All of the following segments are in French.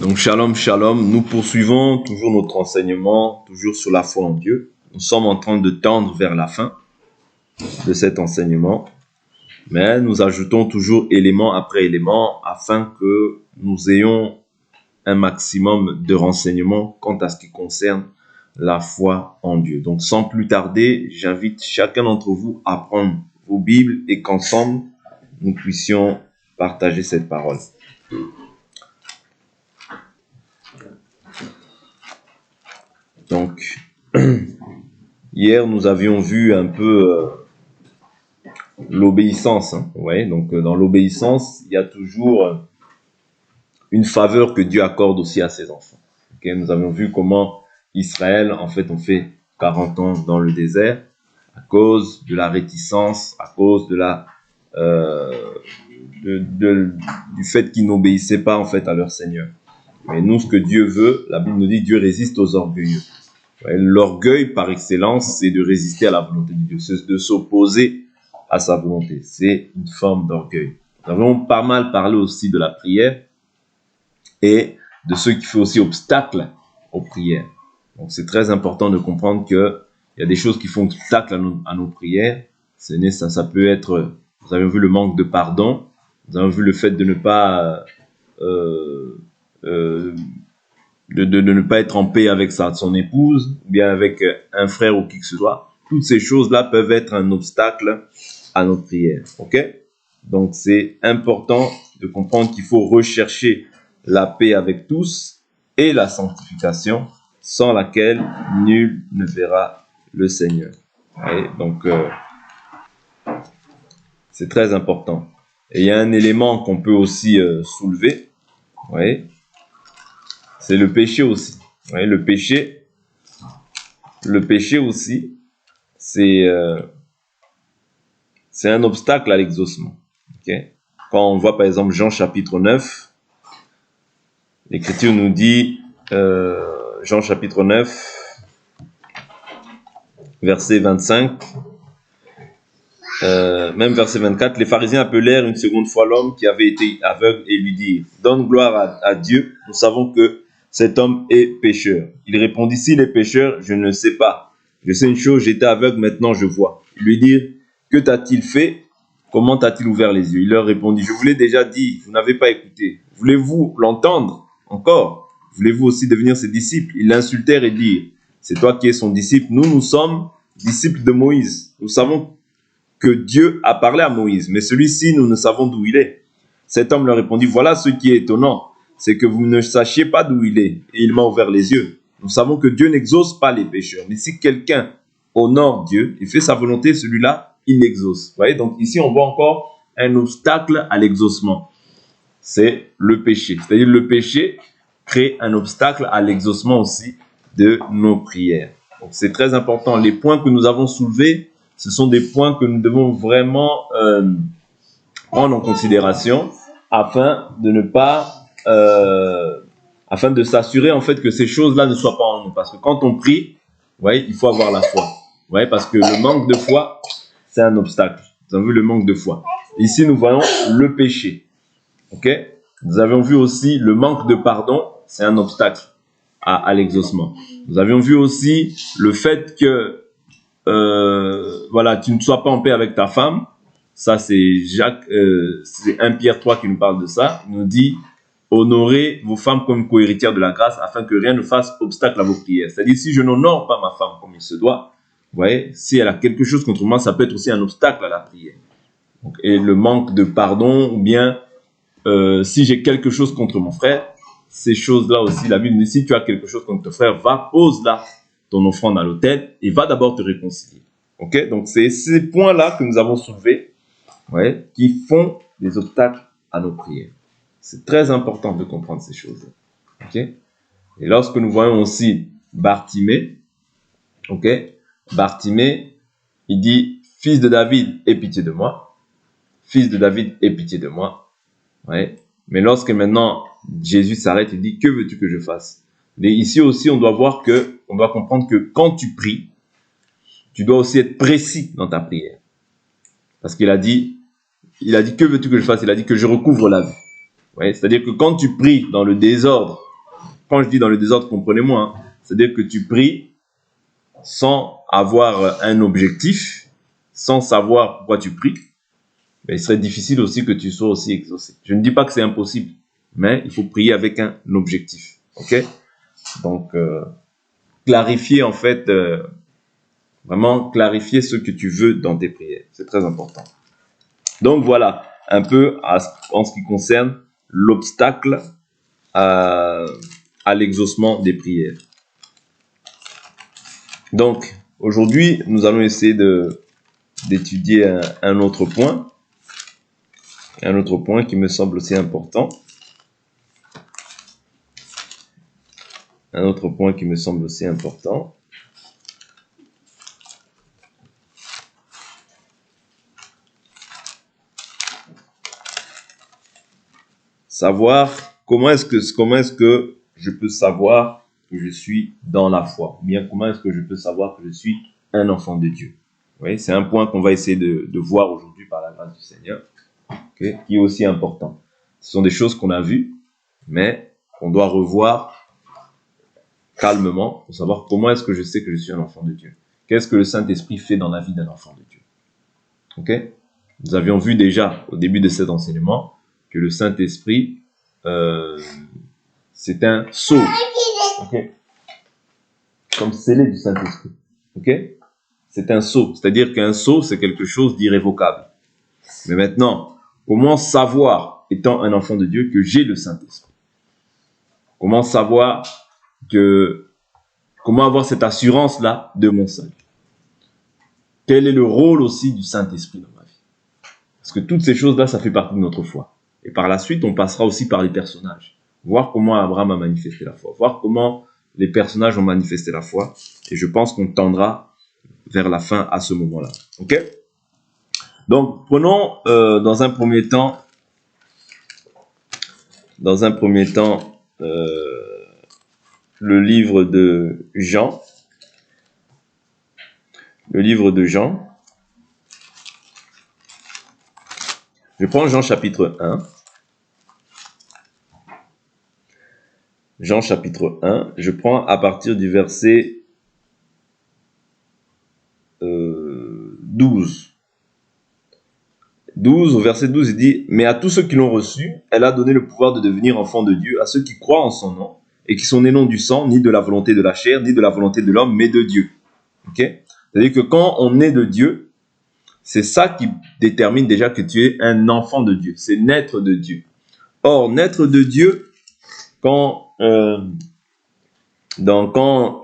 Donc shalom, shalom, nous poursuivons toujours notre enseignement, toujours sur la foi en Dieu. Nous sommes en train de tendre vers la fin de cet enseignement, mais nous ajoutons toujours élément après élément afin que nous ayons un maximum de renseignements quant à ce qui concerne la foi en Dieu. Donc sans plus tarder, j'invite chacun d'entre vous à prendre vos Bibles et qu'ensemble, nous puissions partager cette parole. Donc, hier, nous avions vu un peu l'obéissance. Ouais, donc, dans l'obéissance, il y a toujours une faveur que Dieu accorde aussi à ses enfants. Okay, nous avions vu comment Israël, en fait, ont fait 40 ans dans le désert à cause de la réticence, à cause de la du fait qu'ils n'obéissaient pas en fait à leur Seigneur. Mais nous, ce que Dieu veut, la Bible nous dit, Dieu résiste aux orgueilleux. Ouais, l'orgueil, par excellence, c'est de résister à la volonté de Dieu, c'est de s'opposer à sa volonté. C'est une forme d'orgueil. Nous avons pas mal parlé aussi de la prière et de ceux qui font aussi obstacle aux prières. Donc, c'est très important de comprendre qu'il y a des choses qui font obstacle à nos prières. Ça peut être, vous avez vu le manque de pardon, vous avez vu le fait de ne pas de ne pas être en paix avec son épouse, ou bien avec un frère ou qui que ce soit. Toutes ces choses-là peuvent être un obstacle à notre prière. Ok? Donc, c'est important de comprendre qu'il faut rechercher la paix avec tous et la sanctification, sans laquelle nul ne verra le Seigneur. Et donc, c'est très important. Et il y a un élément qu'on peut aussi soulever. Oui. C'est le péché aussi. Ouais, le péché aussi, c'est un obstacle à l'exaucement. Okay? Quand on voit par exemple Jean chapitre 9, l'Écriture nous dit, Jean chapitre 9, verset 25, même verset 24, les pharisiens appelèrent une seconde fois l'homme qui avait été aveugle et lui dirent, donne gloire à Dieu, nous savons que cet homme est pécheur. Il répondit, s'il est pécheur, je ne le sais pas. Je sais une chose, j'étais aveugle, maintenant je vois. Ils lui dirent, que t'a-t-il fait? Comment t'a-t-il ouvert les yeux? Il leur répondit, je vous l'ai déjà dit, vous n'avez pas écouté. Voulez-vous l'entendre encore? Voulez-vous aussi devenir ses disciples? Ils l'insultèrent et dirent, c'est toi qui es son disciple. Nous sommes disciples de Moïse. Nous savons que Dieu a parlé à Moïse, mais celui-ci, nous ne savons d'où il est. Cet homme leur répondit, voilà ce qui est étonnant, c'est que vous ne sachiez pas d'où il est, et il m'a ouvert les yeux. Nous savons que Dieu n'exauce pas les pécheurs, mais si quelqu'un honore Dieu et fait sa volonté, celui-là, il l'exauce. Vous voyez, donc ici, on voit encore un obstacle à l'exaucement. C'est le péché. C'est-à-dire le péché crée un obstacle à l'exaucement aussi de nos prières. Donc c'est très important. Les points que nous avons soulevés, ce sont des points que nous devons vraiment prendre en considération afin de ne pas, afin de s'assurer en fait que ces choses-là ne soient pas en nous. Parce que quand on prie, vous voyez, il faut avoir la foi. Vous voyez, parce que le manque de foi, c'est un obstacle. Vous avez vu le manque de foi. Ici, nous voyons le péché. Ok? Nous avons vu aussi le manque de pardon, c'est un obstacle à l'exaucement. Nous avions vu aussi le fait que voilà, tu ne sois pas en paix avec ta femme. Ça, c'est c'est 1 Pierre 3 qui nous parle de ça. Il nous dit, honorez vos femmes comme co-héritières de la grâce afin que rien ne fasse obstacle à vos prières. C'est-à-dire, si je n'honore pas ma femme comme il se doit, vous voyez, si elle a quelque chose contre moi, ça peut être aussi un obstacle à la prière. Donc, et le manque de pardon, ou bien si j'ai quelque chose contre mon frère, ces choses-là aussi, la Bible dit, si tu as quelque chose contre ton frère, va, pose-la ton offrande à l'autel et va d'abord te réconcilier. Ok? Donc, c'est ces points-là que nous avons soulevés, ouais, qui font des obstacles à nos prières. C'est très important de comprendre ces choses-là. Ok? Et lorsque nous voyons aussi Bartimée, ok? Bartimée, il dit, fils de David, aie pitié de moi. Fils de David, aie pitié de moi. Ouais. Mais lorsque maintenant Jésus s'arrête, il dit, que veux-tu que je fasse? Et ici aussi, on doit comprendre que quand tu pries, tu dois aussi être précis dans ta prière. Parce qu'il a dit, que veux-tu que je fasse? Il a dit que je recouvre la vue. Ouais, c'est-à-dire que quand tu pries dans le désordre quand je dis dans le désordre, comprenez-moi, hein, c'est-à-dire que tu pries sans avoir un objectif, sans savoir pourquoi tu pries, mais il serait difficile aussi que tu sois aussi exaucé. Je ne dis pas que c'est impossible, mais il faut prier avec un objectif. Ok? Donc, clarifier en fait, vraiment clarifier ce que tu veux dans tes prières. C'est très important. Donc voilà, un peu en ce qui concerne l'obstacle à l'exaucement des prières. Donc, aujourd'hui, nous allons essayer d'étudier un autre point qui me semble aussi important. Un autre point qui me semble aussi important. Savoir comment est-ce que je peux savoir que je suis dans la foi, ou bien comment est-ce que je peux savoir que je suis un enfant de Dieu. Oui, c'est un point qu'on va essayer de voir aujourd'hui par la grâce du Seigneur, okay, qui est aussi important. Ce sont des choses qu'on a vues, mais qu'on doit revoir calmement pour savoir comment est-ce que je sais que je suis un enfant de Dieu. Qu'est-ce que le Saint-Esprit fait dans la vie d'un enfant de Dieu. Okay? Nous avions vu déjà au début de cet enseignement que le Saint-Esprit, c'est un sceau, okay? Comme scellé du Saint-Esprit. Okay? C'est un sceau, c'est-à-dire qu'un sceau, c'est quelque chose d'irrévocable. Mais maintenant, comment savoir, étant un enfant de Dieu, que j'ai le Saint-Esprit? Comment savoir comment avoir cette assurance-là de mon salut? Quel est le rôle aussi du Saint-Esprit dans ma vie? Parce que toutes ces choses-là, ça fait partie de notre foi. Et par la suite, on passera aussi par les personnages. Voir comment Abraham a manifesté la foi. Voir comment les personnages ont manifesté la foi. Et je pense qu'on tendra vers la fin à ce moment-là. Ok? Donc, prenons dans un premier temps, le livre de Jean. Le livre de Jean. Je prends Jean chapitre 1. Jean chapitre 1. Je prends à partir du verset 12. 12, au verset 12, il dit « Mais à tous ceux qui l'ont reçu, elle a donné le pouvoir de devenir enfants de Dieu, à ceux qui croient en son nom, et qui sont nés non du sang, ni de la volonté de la chair, ni de la volonté de l'homme, mais de Dieu. » Okay? C'est-à-dire que quand on est de Dieu, c'est ça qui détermine déjà que tu es un enfant de Dieu. C'est naître de Dieu. Or, naître de Dieu, quand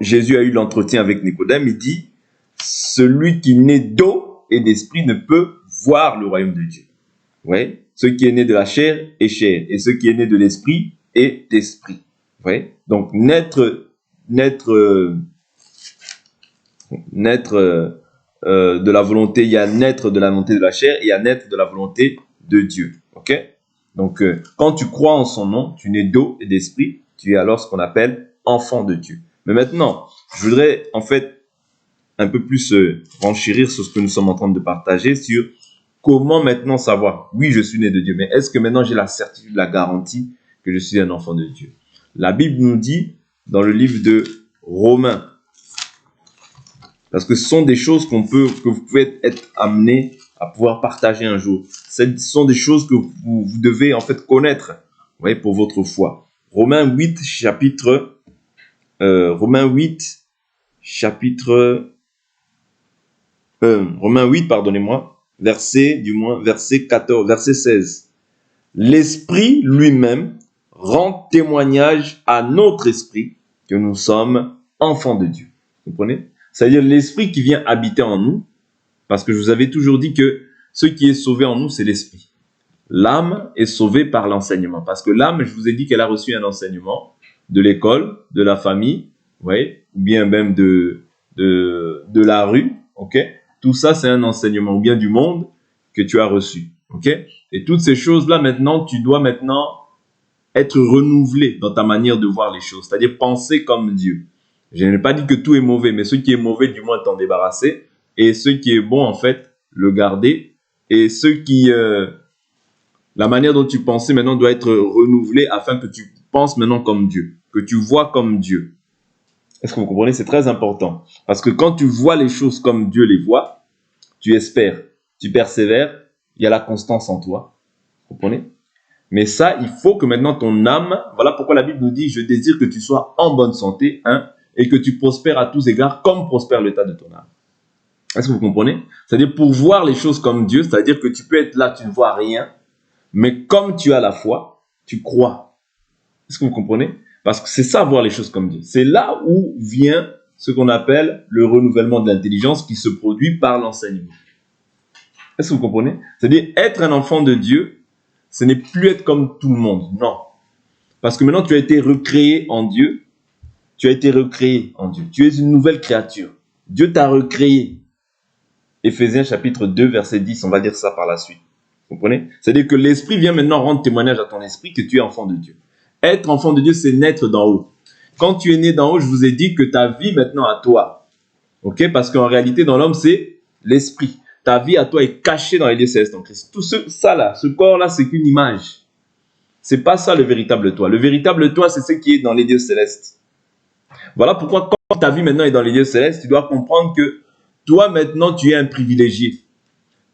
Jésus a eu l'entretien avec Nicodème, il dit « Celui qui naît d'eau et d'esprit ne peut voir le royaume de Dieu. » Oui, ce qui est né de la chair est chair, et ce qui est né de l'esprit est esprit. Oui, donc naître de la volonté, il y a naître de la volonté de la chair, et il y a naître de la volonté de Dieu. Ok? Donc, quand tu crois en son nom, tu nais d'eau et d'esprit, tu es alors ce qu'on appelle enfant de Dieu. Mais maintenant, je voudrais en fait un peu plus renchérir sur ce que nous sommes en train de partager, sur comment maintenant savoir, oui, je suis né de Dieu, mais est-ce que maintenant j'ai la certitude, la garantie que je suis un enfant de Dieu? La Bible nous dit dans le livre de Romains, parce que ce sont des choses que vous pouvez être amené à pouvoir partager un jour. Ce sont des choses que vous devez en fait connaître, vous voyez, pour votre foi. Romains 8, verset 14, verset 16. L'Esprit lui-même rend témoignage à notre esprit que nous sommes enfants de Dieu. Vous comprenez? C'est-à-dire l'Esprit qui vient habiter en nous, parce que je vous avais toujours dit que ce qui est sauvé en nous, c'est l'Esprit. L'âme est sauvée par l'enseignement, parce que l'âme, je vous ai dit qu'elle a reçu un enseignement de l'école, de la famille, vous voyez, ou bien même de la rue, ok? Tout ça, c'est un enseignement, ou bien du monde que tu as reçu, ok? Et toutes ces choses-là, maintenant, tu dois maintenant être renouvelé dans ta manière de voir les choses, c'est-à-dire penser comme Dieu. Je n'ai pas dit que tout est mauvais, mais ce qui est mauvais, du moins, t'en débarrasser, et ce qui est bon, en fait, le garder, et ce qui La manière dont tu pensais maintenant doit être renouvelée afin que tu penses maintenant comme Dieu, que tu vois comme Dieu. Est-ce que vous comprenez? C'est très important. Parce que quand tu vois les choses comme Dieu les voit, tu espères, tu persévères, il y a la constance en toi. Vous comprenez? Mais ça, il faut que maintenant ton âme, voilà pourquoi la Bible nous dit, je désire que tu sois en bonne santé, et que tu prospères à tous égards comme prospère l'état de ton âme. Est-ce que vous comprenez? C'est-à-dire pour voir les choses comme Dieu, c'est-à-dire que tu peux être là, tu ne vois rien, mais comme tu as la foi, tu crois. Est-ce que vous comprenez? Parce que c'est ça, voir les choses comme Dieu. C'est là où vient ce qu'on appelle le renouvellement de l'intelligence qui se produit par l'enseignement. Est-ce que vous comprenez? C'est-à-dire, être un enfant de Dieu, ce n'est plus être comme tout le monde. Non. Parce que maintenant, tu as été recréé en Dieu. Tu as été recréé en Dieu. Tu es une nouvelle créature. Dieu t'a recréé. Éphésiens chapitre 2, verset 10, on va lire ça par la suite. Vous comprenez? C'est-à-dire que l'Esprit vient maintenant rendre témoignage à ton esprit que tu es enfant de Dieu. Être enfant de Dieu, c'est naître d'en haut. Quand tu es né d'en haut, je vous ai dit que ta vie maintenant à toi. Ok? Parce qu'en réalité, dans l'homme, c'est l'Esprit. Ta vie à toi est cachée dans les lieux célestes en Christ. Tout ça là, ce corps-là, c'est qu'une image. C'est pas ça le véritable toi. Le véritable toi, c'est ce qui est dans les lieux célestes. Voilà pourquoi quand ta vie maintenant est dans les lieux célestes, tu dois comprendre que toi maintenant, tu es un privilégié.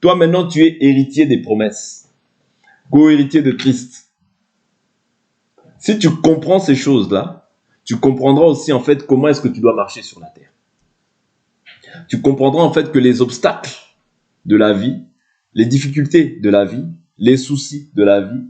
Toi maintenant, tu es héritier des promesses. Co-héritier de Christ. Si tu comprends ces choses-là, tu comprendras aussi en fait comment est-ce que tu dois marcher sur la terre. Tu comprendras en fait que les obstacles de la vie, les difficultés de la vie, les soucis de la vie,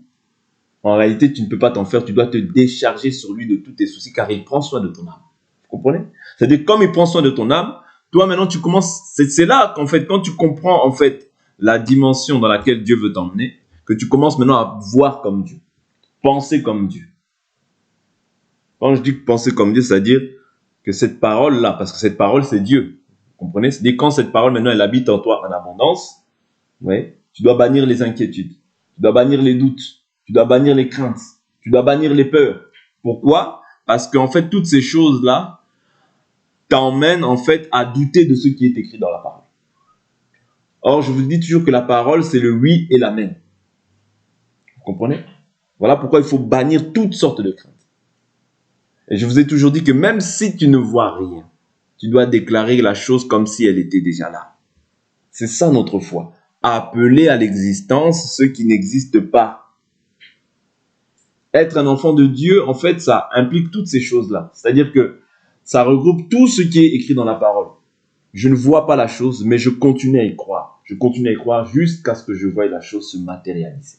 en réalité, tu ne peux pas t'en faire, tu dois te décharger sur lui de tous tes soucis car il prend soin de ton âme. Vous comprenez? C'est-à-dire, comme il prend soin de ton âme, toi maintenant tu commences, c'est là qu'en fait, quand tu comprends en fait la dimension dans laquelle Dieu veut t'emmener, que tu commences maintenant à voir comme Dieu, penser comme Dieu. Quand je dis penser comme Dieu, c'est-à-dire que cette parole-là, parce que cette parole c'est Dieu, vous comprenez? C'est-à-dire quand cette parole maintenant elle habite en toi en abondance, ouais, tu dois bannir les inquiétudes, tu dois bannir les doutes, tu dois bannir les craintes, tu dois bannir les peurs. Pourquoi? Parce qu'en fait, toutes ces choses-là t'emmènent en fait à douter de ce qui est écrit dans la parole. Or, je vous dis toujours que la parole, c'est le oui et l'amen. Vous comprenez? Voilà pourquoi il faut bannir toutes sortes de craintes. Et je vous ai toujours dit que même si tu ne vois rien, tu dois déclarer la chose comme si elle était déjà là. C'est ça notre foi. Appeler à l'existence ce qui n'existe pas. Être un enfant de Dieu, en fait, ça implique toutes ces choses-là. C'est-à-dire que ça regroupe tout ce qui est écrit dans la parole. Je ne vois pas la chose, mais je continue à y croire. Je continue à y croire jusqu'à ce que je voie la chose se matérialiser.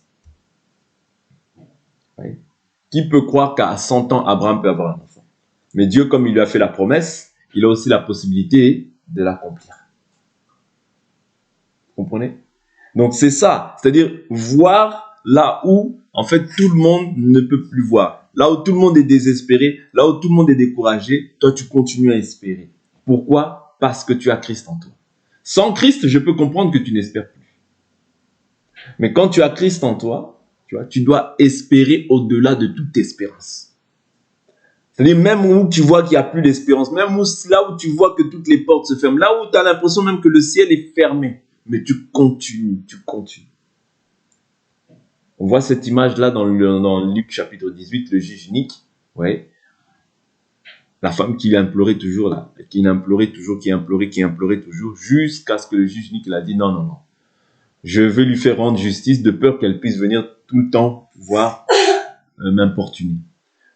Oui. Qui peut croire qu'à 100 ans, Abraham peut avoir un enfant? Mais Dieu, comme il lui a fait la promesse, il a aussi la possibilité de l'accomplir. Vous comprenez? Donc c'est ça, c'est-à-dire voir là où, en fait, tout le monde ne peut plus voir. Là où tout le monde est désespéré, là où tout le monde est découragé, toi tu continues à espérer. Pourquoi? Parce que tu as Christ en toi. Sans Christ, je peux comprendre que tu n'espères plus. Mais quand tu as Christ en toi, tu dois espérer au-delà de toute espérance. C'est-à-dire même où tu vois qu'il n'y a plus d'espérance, même là où tu vois que toutes les portes se ferment, là où tu as l'impression même que le ciel est fermé, mais tu continues. On voit cette image-là dans Luc chapitre 18, le juge unique. Ouais. La femme qui implorait toujours, là, qui implorait toujours, jusqu'à ce que le juge unique l'a dit non. Je vais lui faire rendre justice de peur qu'elle puisse venir tout le temps pouvoir m'importuner.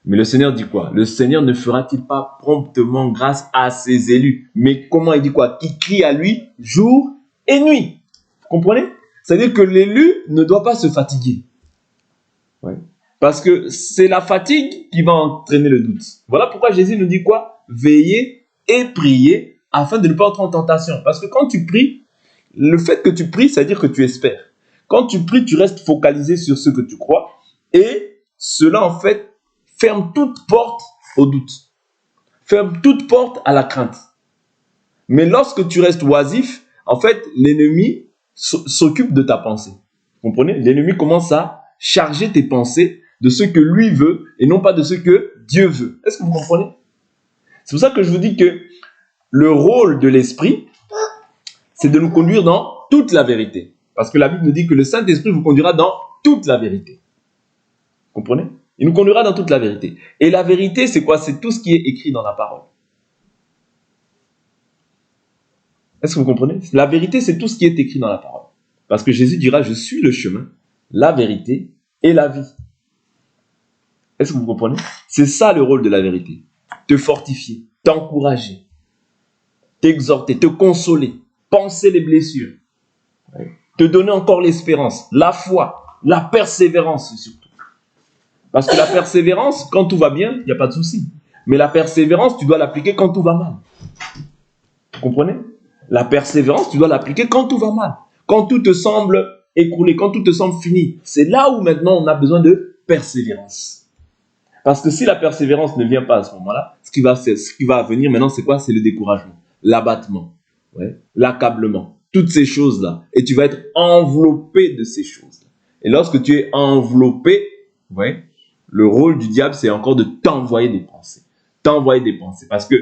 Mais le Seigneur dit quoi? Le Seigneur ne fera-t-il pas promptement grâce à ses élus? Mais comment il dit quoi? Qui crie à lui jour et nuit. Vous comprenez? C'est-à-dire que l'élu ne doit pas se fatiguer. Ouais. Parce que c'est la fatigue qui va entraîner le doute. Voilà pourquoi Jésus nous dit quoi? Veillez et priez afin de ne pas entrer en tentation. Parce que quand tu pries, le fait que tu pries, ça veut dire que tu espères. Quand tu pries, tu restes focalisé sur ce que tu crois. Et cela, en fait, ferme toute porte au doute. Ferme toute porte à la crainte. Mais lorsque tu restes oisif, en fait, l'ennemi s'occupe de ta pensée. Vous comprenez? L'ennemi commence à charger tes pensées de ce que lui veut et non pas de ce que Dieu veut. Est-ce que vous comprenez? C'est pour ça que je vous dis que le rôle de l'esprit, c'est de nous conduire dans toute la vérité. Parce que la Bible nous dit que le Saint-Esprit vous conduira dans toute la vérité. Vous comprenez? Il nous conduira dans toute la vérité. Et la vérité, c'est quoi? C'est tout ce qui est écrit dans la parole. Est-ce que vous comprenez? La vérité, c'est tout ce qui est écrit dans la parole. Parce que Jésus dira, je suis le chemin, la vérité et la vie. Est-ce que vous comprenez? C'est ça le rôle de la vérité. Te fortifier, t'encourager, t'exhorter, te consoler, penser les blessures, te donner encore l'espérance, la foi, la persévérance surtout. Parce que la persévérance, quand tout va bien, il n'y a pas de souci. Mais la persévérance, tu dois l'appliquer quand tout va mal. Vous comprenez? La persévérance, tu dois l'appliquer quand tout va mal. Quand tout te semble écroulé, quand tout te semble fini. C'est là où maintenant on a besoin de persévérance. Parce que si la persévérance ne vient pas à ce moment-là, ce qui va venir maintenant, c'est quoi? C'est le découragement, l'abattement, l'accablement, toutes ces choses-là. Et tu vas être enveloppé de ces choses-là. Et lorsque tu es enveloppé, le rôle du diable, c'est encore de t'envoyer des pensées. T'envoyer des pensées. Parce que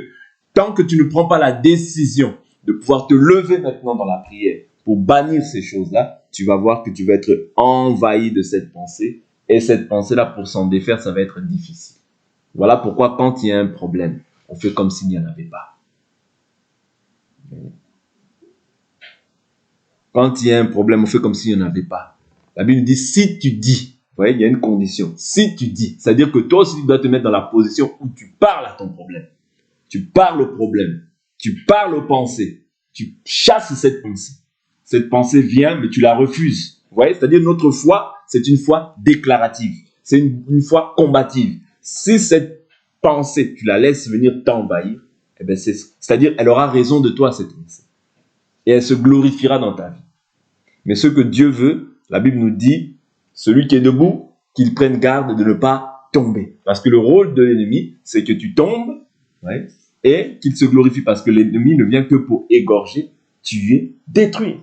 tant que tu ne prends pas la décision de pouvoir te lever maintenant dans la prière pour bannir ces choses-là, tu vas voir que tu vas être envahi de cette pensée. Et cette pensée-là, pour s'en défaire, ça va être difficile. Voilà pourquoi quand il y a un problème, on fait comme s'il n'y en avait pas. Quand il y a un problème, on fait comme s'il n'y en avait pas. La Bible dit, si tu dis, vous voyez, il y a une condition. Si tu dis, c'est-à-dire que toi aussi, tu dois te mettre dans la position où tu parles à ton problème. Tu parles au problème. Tu parles aux pensées. Tu chasses cette pensée. Cette pensée vient, mais tu la refuses. Vous voyez, c'est-à-dire notre foi, c'est une foi déclarative. C'est une foi combative. Si cette pensée, tu la laisses venir t'envahir, eh bien c'est-à-dire elle aura raison de toi, cette pensée. Et elle se glorifiera dans ta vie. Mais ce que Dieu veut, la Bible nous dit, celui qui est debout, qu'il prenne garde de ne pas tomber. Parce que le rôle de l'ennemi, c'est que tu tombes et qu'il se glorifie. Parce que l'ennemi ne vient que pour égorger, tuer, détruire.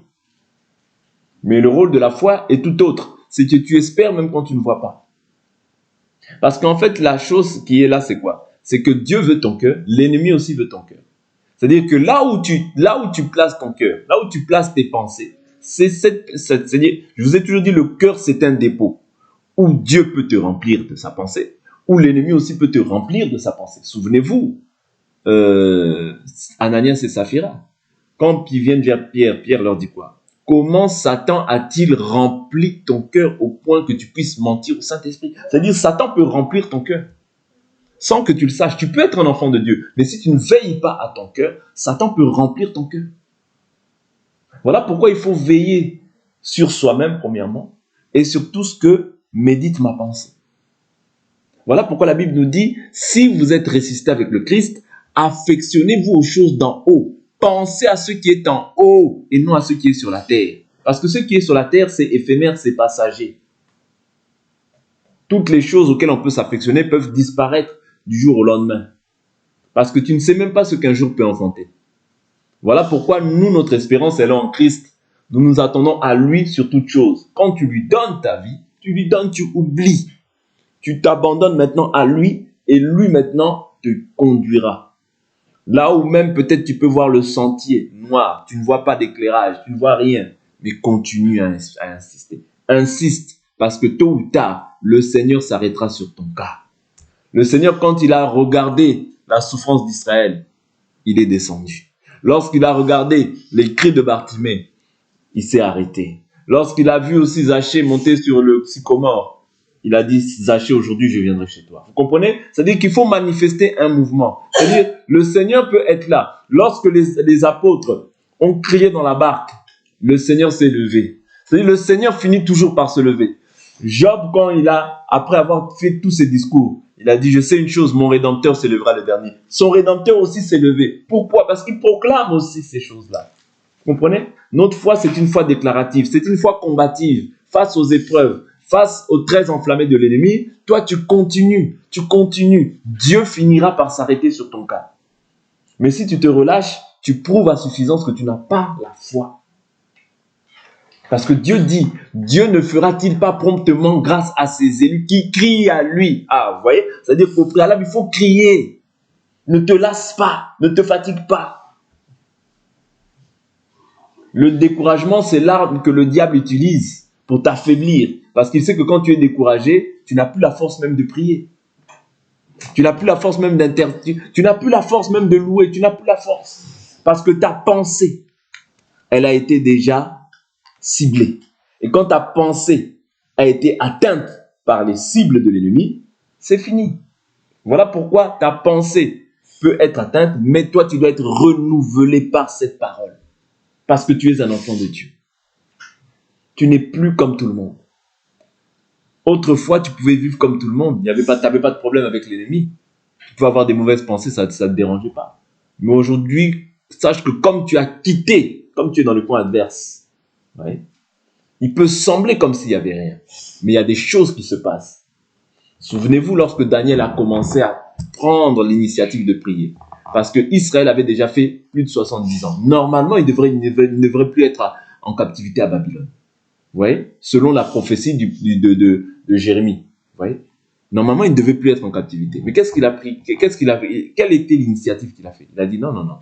Mais le rôle de la foi est tout autre. C'est que tu espères même quand tu ne vois pas. Parce qu'en fait, la chose qui est là, c'est quoi? C'est que Dieu veut ton cœur, l'ennemi aussi veut ton cœur. C'est-à-dire que là où tu places ton cœur, là où tu places tes pensées, c'est-à-dire, je vous ai toujours dit, le cœur, c'est un dépôt où Dieu peut te remplir de sa pensée, où l'ennemi aussi peut te remplir de sa pensée. Souvenez-vous, Ananias et Saphira, quand ils viennent vers Pierre, Pierre leur dit quoi? Comment Satan a-t-il rempli ton cœur au point que tu puisses mentir au Saint-Esprit? C'est-à-dire, Satan peut remplir ton cœur sans que tu le saches. Tu peux être un enfant de Dieu, mais si tu ne veilles pas à ton cœur, Satan peut remplir ton cœur. Voilà pourquoi il faut veiller sur soi-même, premièrement, et sur tout ce que médite ma pensée. Voilà pourquoi la Bible nous dit, si vous êtes ressuscité avec le Christ, affectionnez-vous aux choses d'en haut. Pensez à ce qui est en haut et non à ce qui est sur la terre. Parce que ce qui est sur la terre, c'est éphémère, c'est passager. Toutes les choses auxquelles on peut s'affectionner peuvent disparaître du jour au lendemain. Parce que tu ne sais même pas ce qu'un jour peut enfanter. Voilà pourquoi nous, notre espérance, elle est en Christ. Nous nous attendons à lui sur toute chose. Quand tu lui donnes ta vie, tu lui donnes, tu oublies. Tu t'abandonnes maintenant à lui et lui maintenant te conduira. Là où même peut-être tu peux voir le sentier noir, tu ne vois pas d'éclairage, tu ne vois rien, mais continue à insister. Insiste, parce que tôt ou tard, le Seigneur s'arrêtera sur ton cas. Le Seigneur, quand il a regardé la souffrance d'Israël, il est descendu. Lorsqu'il a regardé les cris de Bartimée, il s'est arrêté. Lorsqu'il a vu aussi Zachée monter sur le sycomore, il a dit, Zachée, aujourd'hui, je viendrai chez toi. Vous comprenez? C'est-à-dire qu'il faut manifester un mouvement. C'est-à-dire, le Seigneur peut être là. Lorsque les apôtres ont crié dans la barque, le Seigneur s'est levé. C'est-à-dire, le Seigneur finit toujours par se lever. Job, après avoir fait tous ses discours, il a dit, je sais une chose, mon Rédempteur se lèvera le dernier. Son Rédempteur aussi s'est levé. Pourquoi? Parce qu'il proclame aussi ces choses-là. Vous comprenez? Notre foi, c'est une foi déclarative. C'est une foi combative face aux épreuves. Face aux traits enflammés de l'ennemi, toi tu continues. Dieu finira par s'arrêter sur ton cas. Mais si tu te relâches, tu prouves à suffisance que tu n'as pas la foi. Parce que Dieu dit, Dieu ne fera-t-il pas promptement grâce à ses élus qui crient à lui? Ah, vous voyez? C'est-à-dire qu'au préalable, il faut crier. Ne te lasse pas, ne te fatigue pas. Le découragement, c'est l'arme que le diable utilise pour t'affaiblir. Parce qu'il sait que quand tu es découragé, tu n'as plus la force même de prier. Tu n'as plus la force même tu n'as plus la force même de louer. Tu n'as plus la force. Parce que ta pensée, elle a été déjà ciblée. Et quand ta pensée a été atteinte par les cibles de l'ennemi, c'est fini. Voilà pourquoi ta pensée peut être atteinte, mais toi, tu dois être renouvelé par cette parole. Parce que tu es un enfant de Dieu. Tu n'es plus comme tout le monde. Autrefois, tu pouvais vivre comme tout le monde. Tu n'avais pas de problème avec l'ennemi. Tu pouvais avoir des mauvaises pensées, ça ne te dérangeait pas. Mais aujourd'hui, sache que comme tu as quitté, comme tu es dans le coin adverse, ouais, il peut sembler comme s'il n'y avait rien. Mais il y a des choses qui se passent. Souvenez-vous lorsque Daniel a commencé à prendre l'initiative de prier. Parce que Israël avait déjà fait plus de 70 ans. Normalement, il ne devrait plus être en captivité à Babylone. Vous voyez, selon la prophétie de Jérémie. Vous voyez, normalement, il ne devait plus être en captivité. Mais qu'est-ce qu'il a pris? Quelle était l'initiative qu'il a fait? Il a dit non, non, non.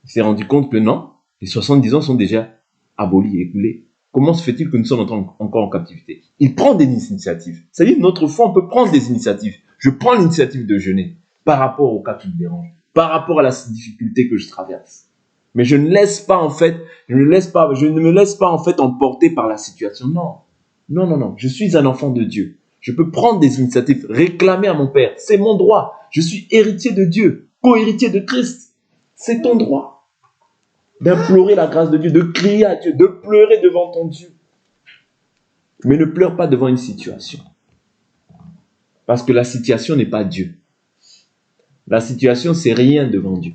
Il s'est rendu compte que non, les 70 ans sont déjà abolis, écoulés. Comment se fait-il que nous sommes encore en captivité? Il prend des initiatives. C'est-à-dire, notre foi, on peut prendre des initiatives. Je prends l'initiative de jeûner par rapport au cas qui me dérange, par rapport à la difficulté que je traverse. Mais je ne me laisse pas en fait emporter par la situation. Non, non, non, non. Je suis un enfant de Dieu. Je peux prendre des initiatives, réclamer à mon Père. C'est mon droit. Je suis héritier de Dieu, co-héritier de Christ. C'est ton droit d'implorer la grâce de Dieu, de crier à Dieu, de pleurer devant ton Dieu. Mais ne pleure pas devant une situation. Parce que la situation n'est pas Dieu. La situation, c'est rien devant Dieu.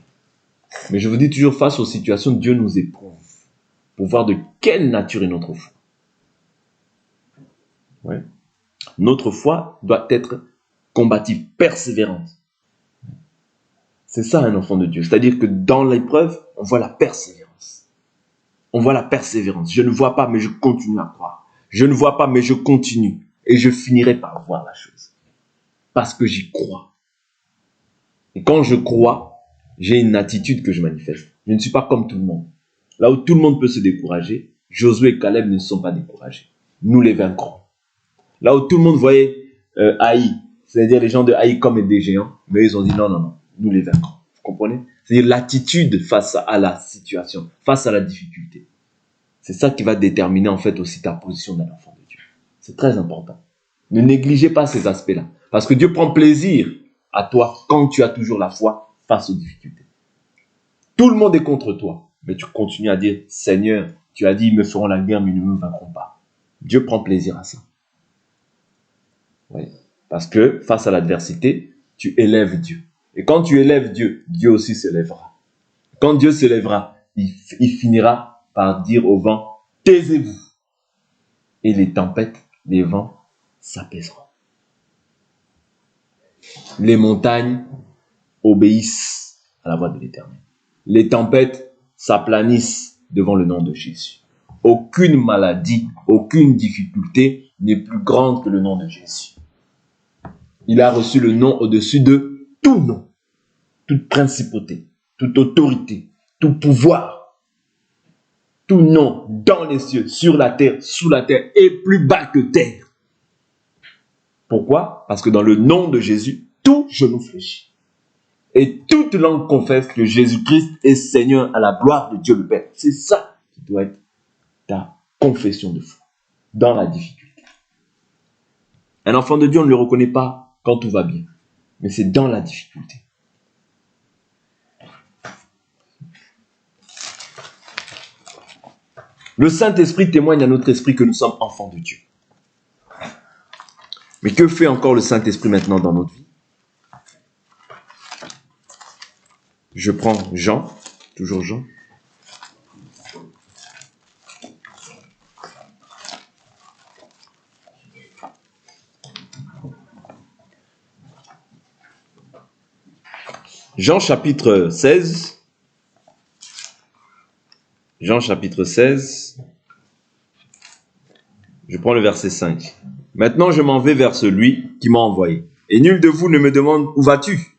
Mais je vous dis toujours, face aux situations, Dieu nous éprouve pour voir de quelle nature est notre foi. Ouais. Notre foi doit être combative, persévérante. C'est ça un enfant de Dieu. C'est-à-dire que dans l'épreuve, on voit la persévérance. On voit la persévérance. Je ne vois pas, mais je continue à croire. Je ne vois pas, mais je continue. Et je finirai par voir la chose. Parce que j'y crois. Et quand je crois, j'ai une attitude que je manifeste. Je ne suis pas comme tout le monde. Là où tout le monde peut se décourager, Josué et Caleb ne sont pas découragés. Nous les vaincrons. Là où tout le monde voyait Haï, c'est-à-dire les gens de Haï comme des géants, mais ils ont dit non, non, non, nous les vaincrons. Vous comprenez? C'est-à-dire l'attitude face à la situation, face à la difficulté. C'est ça qui va déterminer en fait aussi ta position d'un enfant de Dieu. C'est très important. Ne négligez pas ces aspects-là. Parce que Dieu prend plaisir à toi quand tu as toujours la foi face aux difficultés. Tout le monde est contre toi, mais tu continues à dire, Seigneur, tu as dit, ils me feront la guerre, mais ils ne me vaincront pas. Dieu prend plaisir à ça. Oui. Parce que face à l'adversité, tu élèves Dieu. Et quand tu élèves Dieu, Dieu aussi s'élèvera. Quand Dieu s'élèvera, il finira par dire au vent, taisez-vous. Et les tempêtes, les vents s'apaiseront. Les montagnes obéissent à la voix de l'Éternel. Les tempêtes s'aplanissent devant le nom de Jésus. Aucune maladie, aucune difficulté n'est plus grande que le nom de Jésus. Il a reçu le nom au-dessus de tout nom, toute principauté, toute autorité, tout pouvoir, tout nom dans les cieux, sur la terre, sous la terre et plus bas que terre. Pourquoi? Parce que dans le nom de Jésus, tout genou fléchit. Et toute langue confesse que Jésus-Christ est Seigneur à la gloire de Dieu le Père. C'est ça qui doit être ta confession de foi dans la difficulté. Un enfant de Dieu, on ne le reconnaît pas quand tout va bien, mais c'est dans la difficulté. Le Saint-Esprit témoigne à notre esprit que nous sommes enfants de Dieu. Mais que fait encore le Saint-Esprit maintenant dans notre vie? Je prends Jean, toujours Jean. Jean chapitre 16. Jean chapitre 16. Je prends le verset 5. Maintenant je m'en vais vers celui qui m'a envoyé. Et nul de vous ne me demande où vas-tu?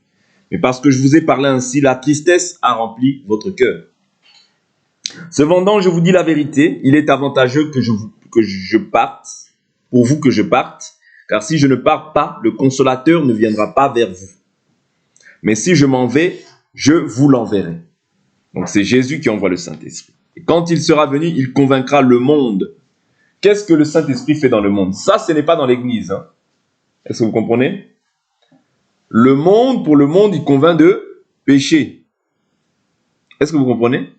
Mais parce que je vous ai parlé ainsi, la tristesse a rempli votre cœur. Cependant, je vous dis la vérité, il est avantageux que je parte. pour vous que je parte, car si je ne pars pas, le consolateur ne viendra pas vers vous. Mais si je m'en vais, je vous l'enverrai. Donc c'est Jésus qui envoie le Saint-Esprit. Et quand il sera venu, il convaincra le monde. Qu'est-ce que le Saint-Esprit fait dans le monde? Ça, ce n'est pas dans l'Église. Hein. Est-ce que vous comprenez? Le monde, pour le monde, il convainc de péché. Est-ce que vous comprenez?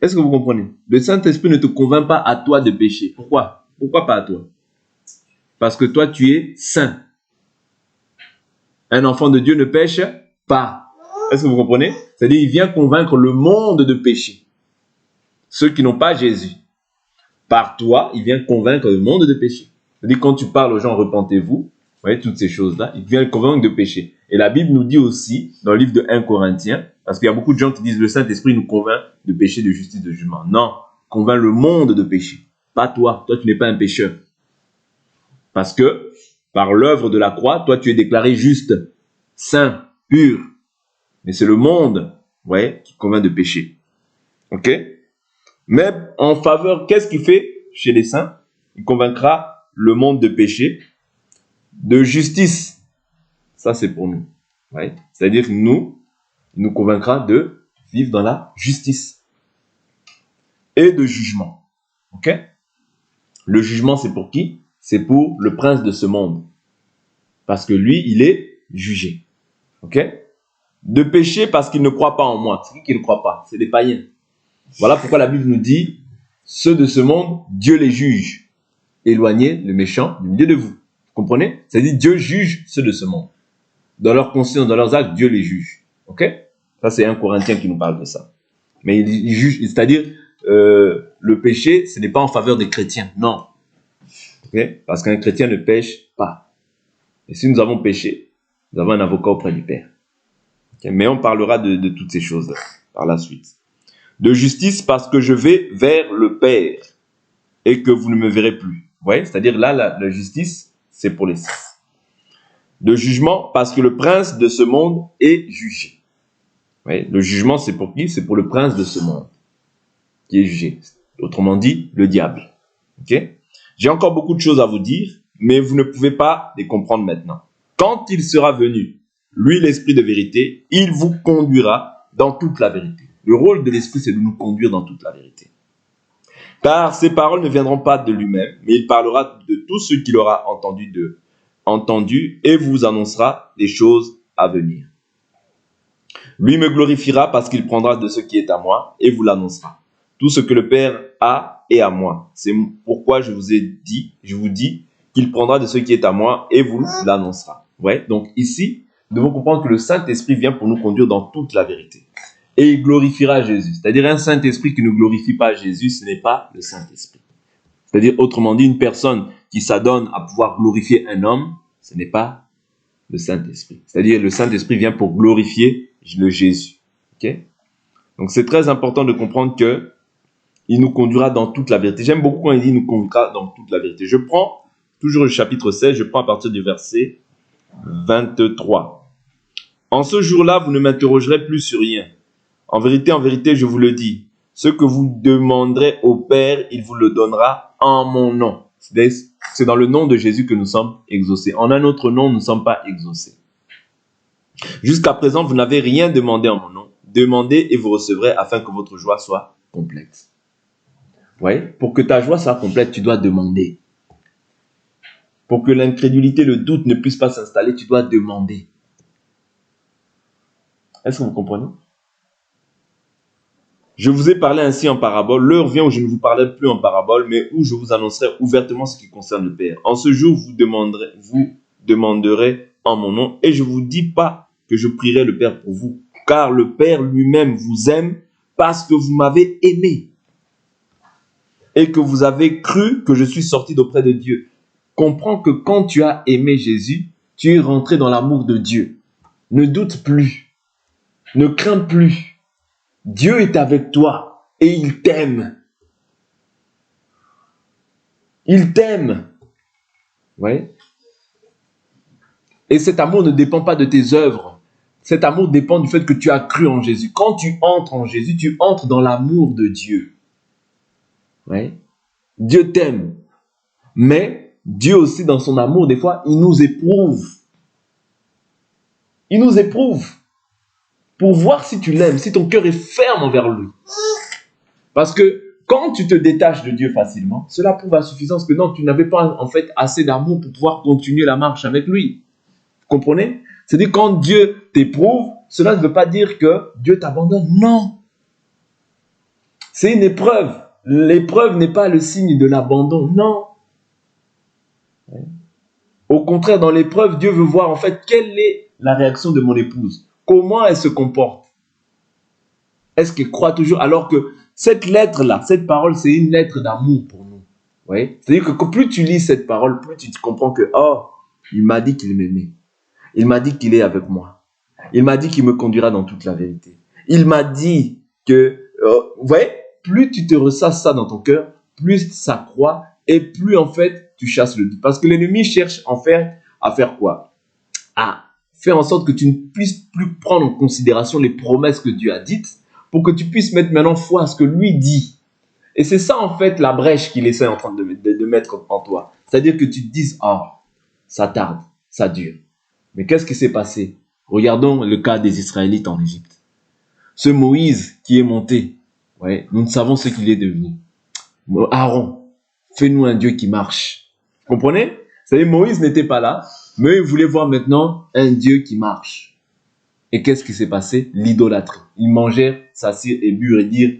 Est-ce que vous comprenez? Le Saint-Esprit ne te convainc pas à toi de péché. Pourquoi? Pourquoi pas à toi? Parce que toi, tu es saint. Un enfant de Dieu ne pêche pas. Est-ce que vous comprenez? C'est-à-dire, il vient convaincre le monde de péché. Ceux qui n'ont pas Jésus. Par toi, il vient convaincre le monde de péché. C'est-à-dire, quand tu parles aux gens, repentez-vous, vous voyez, toutes ces choses-là, il vient convaincre de péché. Et la Bible nous dit aussi, dans le livre de 1 Corinthiens, parce qu'il y a beaucoup de gens qui disent, le Saint-Esprit nous convainc de péché, de justice, de jugement. Non, convainc le monde de péché. Pas toi. Toi, tu n'es pas un pécheur. Parce que, par l'œuvre de la croix, toi, tu es déclaré juste, saint, pur. Mais c'est le monde, vous voyez, qui convainc de péché. Ok? Mais en faveur, qu'est-ce qu'il fait chez les saints? Il convaincra le monde de péché, de justice. Ça, c'est pour nous. Ouais. C'est-à-dire que il nous convaincra de vivre dans la justice et de jugement. Ok? Le jugement, c'est pour qui? C'est pour le prince de ce monde. Parce que lui, il est jugé. Ok? De péché parce qu'il ne croit pas en moi. C'est qui ne croit pas? C'est des païens. Voilà pourquoi la Bible nous dit, ceux de ce monde, Dieu les juge. Éloignez le méchant du milieu de vous. Vous comprenez? C'est-à-dire Dieu juge ceux de ce monde. Dans leur conscience, dans leurs actes, Dieu les juge. Ok? Ça, c'est 1 Corinthiens qui nous parle de ça. Mais il juge, c'est-à-dire, le péché, ce n'est pas en faveur des chrétiens. Non. Okay? Parce qu'un chrétien ne pêche pas. Et si nous avons péché, nous avons un avocat auprès du Père. Okay? Mais on parlera de toutes ces choses par la suite. De justice parce que je vais vers le Père et que vous ne me verrez plus. Vous voyez? C'est-à-dire là, la justice, c'est pour les saints. De jugement parce que le prince de ce monde est jugé. Vous voyez? Le jugement, c'est pour qui? C'est pour le prince de ce monde qui est jugé. Autrement dit, le diable. Ok? J'ai encore beaucoup de choses à vous dire, mais vous ne pouvez pas les comprendre maintenant. Quand il sera venu, lui, l'esprit de vérité, il vous conduira dans toute la vérité. Le rôle de l'esprit, c'est de nous conduire dans toute la vérité. Car ces paroles ne viendront pas de lui-même, mais il parlera de tout ce qu'il aura entendu et vous annoncera les choses à venir. Lui me glorifiera parce qu'il prendra de ce qui est à moi et vous l'annoncera. Tout ce que le Père a est à moi. C'est pourquoi je vous dis qu'il prendra de ce qui est à moi et vous l'annoncera. Ouais. Donc ici, nous devons comprendre que le Saint-Esprit vient pour nous conduire dans toute la vérité. Et il glorifiera Jésus. C'est-à-dire un Saint-Esprit qui ne glorifie pas Jésus, ce n'est pas le Saint-Esprit. C'est-à-dire, autrement dit, une personne qui s'adonne à pouvoir glorifier un homme, ce n'est pas le Saint-Esprit. C'est-à-dire, le Saint-Esprit vient pour glorifier le Jésus. Okay? Donc, c'est très important de comprendre que il nous conduira dans toute la vérité. J'aime beaucoup quand il dit il nous conduira dans toute la vérité. Je prends toujours le chapitre 16, je prends à partir du verset 23. En ce jour-là, vous ne m'interrogerez plus sur rien. En vérité, je vous le dis, ce que vous demanderez au Père, il vous le donnera en mon nom. C'est dans le nom de Jésus que nous sommes exaucés. En un autre nom, nous ne sommes pas exaucés. Jusqu'à présent, vous n'avez rien demandé en mon nom. Demandez et vous recevrez afin que votre joie soit complète. Vous voyez? Pour que ta joie soit complète, tu dois demander. Pour que l'incrédulité, le doute ne puisse pas s'installer, tu dois demander. Est-ce que vous comprenez? Je vous ai parlé ainsi en parabole. L'heure vient où je ne vous parlerai plus en parabole, mais où je vous annoncerai ouvertement ce qui concerne le Père. En ce jour, vous demanderez en mon nom, et je ne vous dis pas que je prierai le Père pour vous, car le Père lui-même vous aime parce que vous m'avez aimé et que vous avez cru que je suis sorti d'auprès de Dieu. Comprends que quand tu as aimé Jésus, tu es rentré dans l'amour de Dieu. Ne doute plus, ne crains plus. Dieu est avec toi et il t'aime. Il t'aime. Vous voyez? Et cet amour ne dépend pas de tes œuvres. Cet amour dépend du fait que tu as cru en Jésus. Quand tu entres en Jésus, tu entres dans l'amour de Dieu. Vous voyez? Dieu t'aime. Mais Dieu aussi, dans son amour, des fois, il nous éprouve. Il nous éprouve pour voir si tu l'aimes, si ton cœur est ferme envers lui. Parce que quand tu te détaches de Dieu facilement, cela prouve à suffisance que non, tu n'avais pas en fait assez d'amour pour pouvoir continuer la marche avec lui. Vous comprenez? C'est-à-dire quand Dieu t'éprouve, cela ne veut pas dire que Dieu t'abandonne. Non. C'est une épreuve. L'épreuve n'est pas le signe de l'abandon. Non. Au contraire, dans l'épreuve, Dieu veut voir en fait quelle est la réaction de mon épouse. Comment elle se comporte. Est-ce qu'elle croit toujours? Alors que cette lettre-là, cette parole, c'est une lettre d'amour pour nous. Oui? C'est-à-dire que plus tu lis cette parole, plus tu comprends que, oh, il m'a dit qu'il m'aimait. Il m'a dit qu'il est avec moi. Il m'a dit qu'il me conduira dans toute la vérité. Il m'a dit que, vous voyez, plus tu te ressasses ça dans ton cœur, plus ça croît et plus en fait tu chasses le doute. Parce que l'ennemi cherche à faire quoi? À faire en sorte que tu ne puisses plus prendre en considération les promesses que Dieu a dites pour que tu puisses mettre maintenant foi à ce que lui dit. Et c'est ça en fait la brèche qu'il essaie en train de mettre en toi. C'est-à-dire que tu te dises, oh, ça tarde, ça dure. Mais qu'est-ce qui s'est passé? Regardons le cas des Israélites en Égypte. Ce Moïse qui est monté, ouais, nous ne savons ce qu'il est devenu. Aaron, fais-nous un Dieu qui marche. Vous comprenez? C'est-à-dire Moïse n'était pas là, mais il voulait voir maintenant un Dieu qui marche. Et qu'est-ce qui s'est passé? L'idolâtrie. Ils mangèrent, s'assirent et burent et dirent,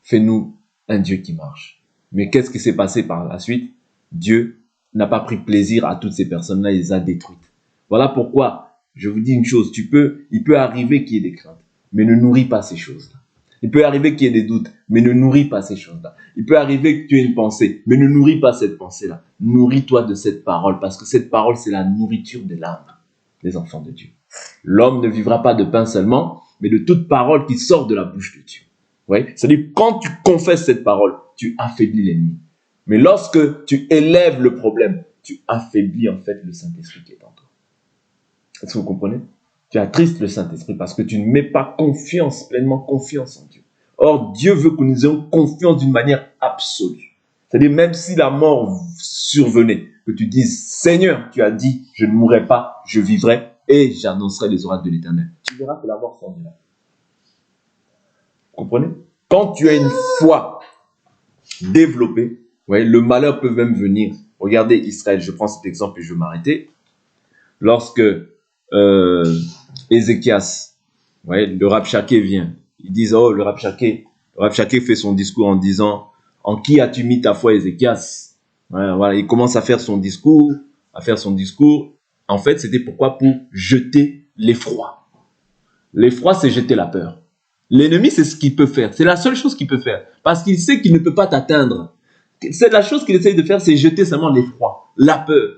fais-nous un Dieu qui marche. Mais qu'est-ce qui s'est passé par la suite? Dieu n'a pas pris plaisir à toutes ces personnes-là, il les a détruites. Voilà pourquoi, je vous dis une chose, il peut arriver qu'il y ait des craintes, mais ne nourris pas ces choses-là. Il peut arriver qu'il y ait des doutes, mais ne nourris pas ces choses-là. Il peut arriver que tu aies une pensée, mais ne nourris pas cette pensée-là. Nourris-toi de cette parole, parce que cette parole, c'est la nourriture de l'âme des enfants de Dieu. L'homme ne vivra pas de pain seulement, mais de toute parole qui sort de la bouche de Dieu. Ouais? C'est-à-dire, quand tu confesses cette parole, tu affaiblis l'ennemi. Mais lorsque tu élèves le problème, tu affaiblis en fait le Saint-Esprit qui est en toi. Est-ce que vous comprenez? Tu attristes le Saint-Esprit parce que tu ne mets pas pleinement confiance en Dieu. Or, Dieu veut que nous ayons confiance d'une manière absolue. C'est-à-dire, même si la mort survenait, que tu dises, Seigneur, tu as dit, je ne mourrai pas, je vivrai et j'annoncerai les oracles de l'Éternel. Tu verras que la mort s'en ira. Vous comprenez? Quand tu as une foi développée, ouais, le malheur peut même venir. Regardez Israël, je prends cet exemple et je vais m'arrêter. Lorsque Ézéchias, ouais, le Rabshaké vient, ils disent, oh, le Rabshaké fait son discours en disant, en qui as-tu mis ta foi, Ézéchias? Ouais, voilà, il commence à faire son discours. En fait, c'était pourquoi? Pour jeter l'effroi. L'effroi, c'est jeter la peur. L'ennemi, c'est ce qu'il peut faire. C'est la seule chose qu'il peut faire. Parce qu'il sait qu'il ne peut pas t'atteindre. C'est la chose qu'il essaye de faire, c'est jeter seulement l'effroi, la peur.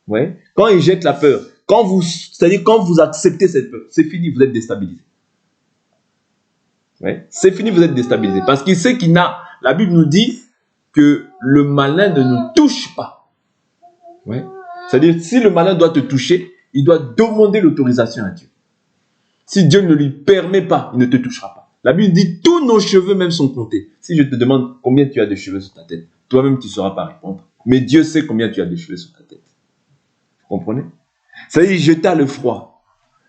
Ouais. Quand il jette la peur, c'est-à-dire quand vous acceptez cette peur, c'est fini, vous êtes déstabilisé. Ouais. C'est fini, vous êtes déstabilisé. Parce qu'il sait la Bible nous dit que le malin ne nous touche pas. Ouais. C'est-à-dire, si le malin doit te toucher, il doit demander l'autorisation à Dieu. Si Dieu ne lui permet pas, il ne te touchera pas. La Bible dit, tous nos cheveux même sont comptés. Si je te demande combien tu as de cheveux sur ta tête, toi-même tu ne sauras pas répondre. Mais Dieu sait combien tu as de cheveux sur ta tête. Vous comprenez? C'est-à-dire, jeter l'effroi.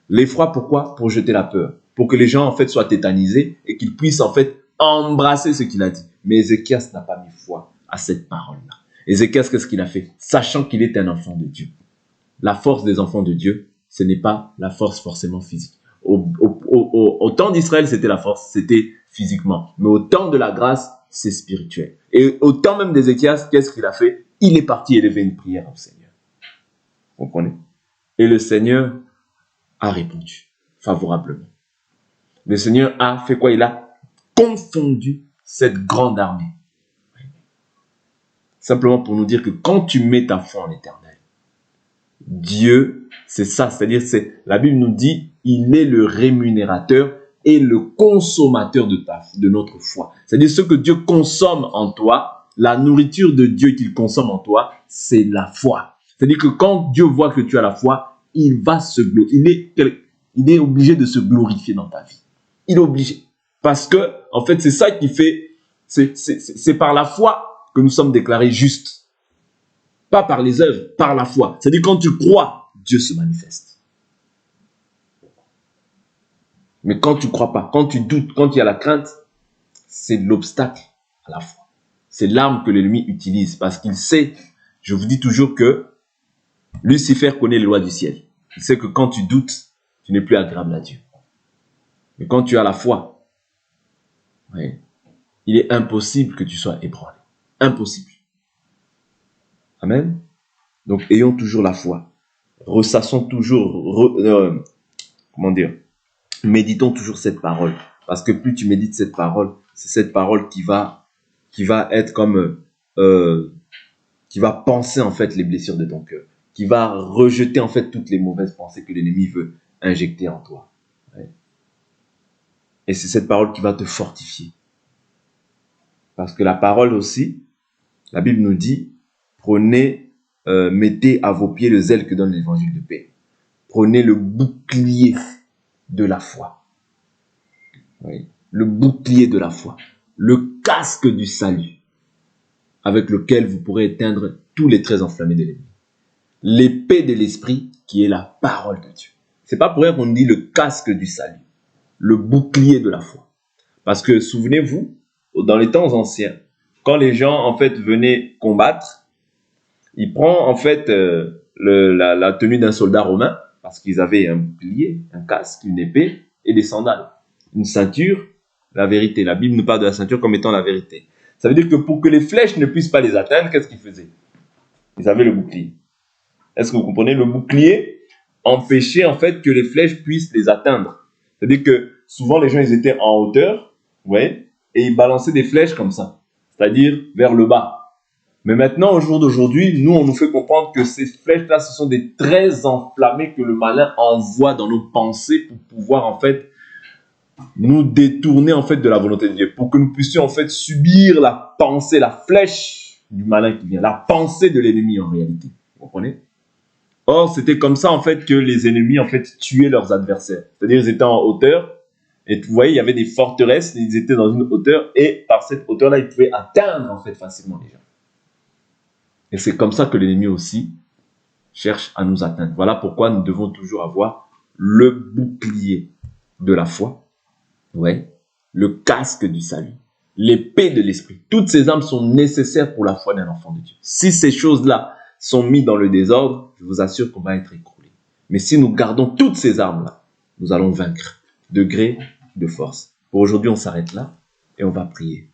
L'effroi, pourquoi? Pour jeter la peur. Pour que les gens, en fait, soient tétanisés et qu'ils puissent, en fait, embrasser ce qu'il a dit. Mais Ézéchias n'a pas mis foi à cette parole-là. Ézéchias, qu'est-ce qu'il a fait? Sachant qu'il est un enfant de Dieu. La force des enfants de Dieu, ce n'est pas la force forcément physique. Au temps d'Israël, c'était la force, c'était physiquement. Mais au temps de la grâce, c'est spirituel. Et au temps même d'Ézéchias, qu'est-ce qu'il a fait? Il est parti élever une prière au Seigneur. Vous comprenez? Et le Seigneur a répondu favorablement. Le Seigneur a fait quoi? Il a confondu cette grande armée. Simplement pour nous dire que quand tu mets ta foi en l'Éternel, Dieu, c'est ça, c'est-à-dire, la Bible nous dit, il est le rémunérateur et le consommateur de notre foi. C'est-à-dire, ce que Dieu consomme en toi, la nourriture de Dieu qu'il consomme en toi, c'est la foi. C'est-à-dire que quand Dieu voit que tu as la foi, il va se glorifier. Il est obligé de se glorifier dans ta vie. Il est obligé. Parce que, en fait, c'est ça qui fait, c'est par la foi que nous sommes déclarés justes. pas par les œuvres, par la foi. C'est-à-dire quand tu crois, Dieu se manifeste. Mais quand tu ne crois pas, quand tu doutes, quand il y a la crainte, c'est l'obstacle à la foi. C'est l'arme que l'ennemi utilise parce qu'il sait, je vous dis toujours que Lucifer connaît les lois du ciel. Il sait que quand tu doutes, tu n'es plus agréable à Dieu. Mais quand tu as la foi, oui, il est impossible que tu sois ébranlé. Impossible. Amen. Donc, ayons toujours la foi. Ressassons toujours, méditons toujours cette parole. Parce que plus tu médites cette parole, c'est cette parole qui va être comme, qui va penser en fait les blessures de ton cœur, qui va rejeter en fait toutes les mauvaises pensées que l'ennemi veut injecter en toi. Ouais. Et c'est cette parole qui va te fortifier. Parce que la parole aussi, la Bible nous dit, mettez à vos pieds le zèle que donne l'évangile de paix. Prenez le bouclier de la foi. Oui. Le bouclier de la foi. Le casque du salut, avec lequel vous pourrez éteindre tous les traits enflammés de l'ennemi. L'épée de l'esprit, qui est la parole de Dieu. C'est pas pour rien qu'on dit le casque du salut. Le bouclier de la foi. Parce que, souvenez-vous, dans les temps anciens, quand les gens, en fait, venaient combattre, ils prennent, en fait, la tenue d'un soldat romain, parce qu'ils avaient un bouclier, un casque, une épée et des sandales. Une ceinture, la vérité. La Bible nous parle de la ceinture comme étant la vérité. Ça veut dire que pour que les flèches ne puissent pas les atteindre, qu'est-ce qu'ils faisaient? Ils avaient le bouclier. Est-ce que vous comprenez? Le bouclier empêchait, en fait, que les flèches puissent les atteindre. C'est-à-dire que souvent, les gens, ils étaient en hauteur, ouais, et ils balançaient des flèches comme ça, c'est-à-dire vers le bas. Mais maintenant, au jour d'aujourd'hui, nous, on nous fait comprendre que ces flèches-là, ce sont des traits enflammés que le malin envoie dans nos pensées pour pouvoir, en fait, nous détourner, en fait, de la volonté de Dieu, pour que nous puissions, en fait, subir la pensée, la flèche du malin qui vient, la pensée de l'ennemi, en réalité. Vous comprenez? Or, c'était comme ça, en fait, que les ennemis, en fait, tuaient leurs adversaires. C'est-à-dire, ils étaient en hauteur, et vous voyez, il y avait des forteresses, ils étaient dans une hauteur, et par cette hauteur-là, ils pouvaient atteindre, en fait, facilement les gens. Et c'est comme ça que l'ennemi aussi cherche à nous atteindre. Voilà pourquoi nous devons toujours avoir le bouclier de la foi, ouais, le casque du salut, l'épée de l'esprit. Toutes ces armes sont nécessaires pour la foi d'un enfant de Dieu. Si ces choses-là sont mises dans le désordre, je vous assure qu'on va être écroulé. Mais si nous gardons toutes ces armes-là, nous allons vaincre de gré, de force. Pour aujourd'hui, on s'arrête là et on va prier.